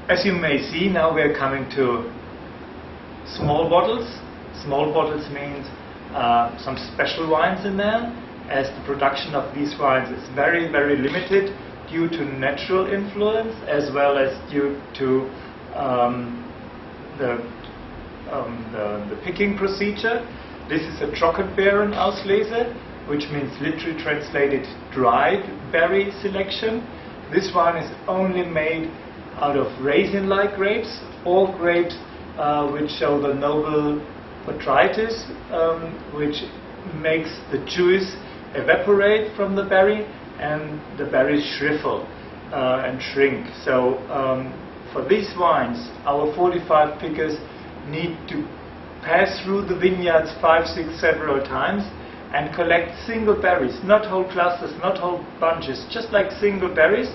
As you may see, now we are coming to small bottles. Small bottles means some special wines in there, as the production of these wines is very, very limited due to natural influence as well as due to the picking procedure. This is a Trockenbeerenauslese, which means literally translated dried berry selection. This wine is only made out of raisin-like grapes, or grapes which show the noble botrytis, which makes the juice evaporate from the berry and the berries shrivel and shrink. So for these wines, our 45 pickers need to pass through the vineyards 5, 6, several times and collect single berries, not whole clusters, not whole bunches, just like single berries.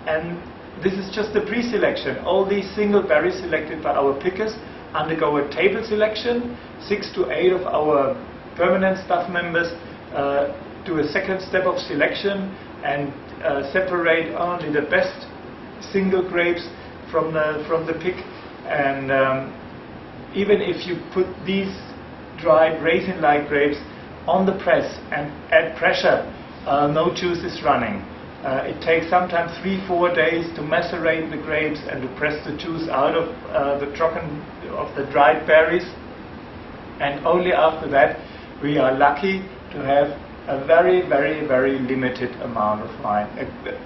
And this is just the pre-selection. All these single berries selected by our pickers undergo a table selection. 6 to 8 of our permanent staff members do a second step of selection and separate only the best single grapes from the pick. And even if you put these dried raisin-like grapes on the press and add pressure, no juice is running. It takes sometimes 3-4 days to macerate the grapes and to press the juice out of the dried berries, and only after that we are lucky to have a very, very, very limited amount of wine.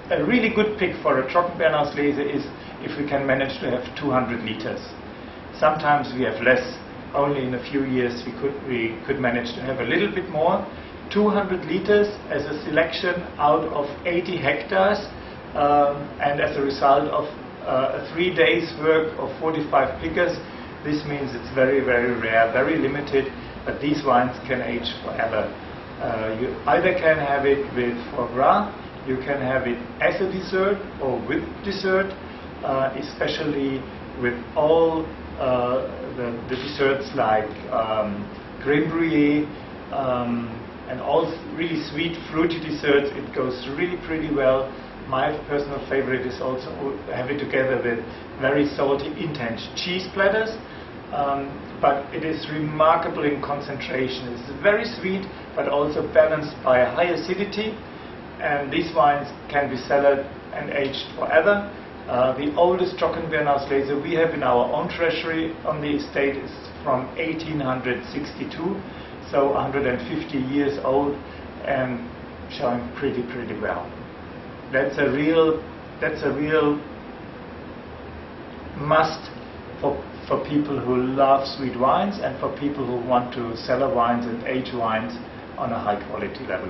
A really good pick for a Trockenbeerenauslese is if we can manage to have 200 liters. Sometimes we have less. Only in a few years we could manage to have a little bit more. 200 liters as a selection out of 80 hectares, and as a result of 3 days work of 45 pickers. This means it's very, very rare, very limited, but these wines can age forever. You either can have it with foie gras, you can have it as a dessert or with dessert, especially with all the desserts like crème brûlée, and all really sweet, fruity desserts. It goes really pretty well. My personal favorite is also have it together with very salty, intense cheese platters. But it is remarkable in concentration. It's very sweet, but also balanced by a high acidity. And these wines can be cellared and aged forever. The oldest Trockenbeerenauslese we have in our own treasury on the estate is from 1862. So 150 years old and showing pretty well. That's a real must for people who love sweet wines and for people who want to cellar wines and age wines on a high quality level.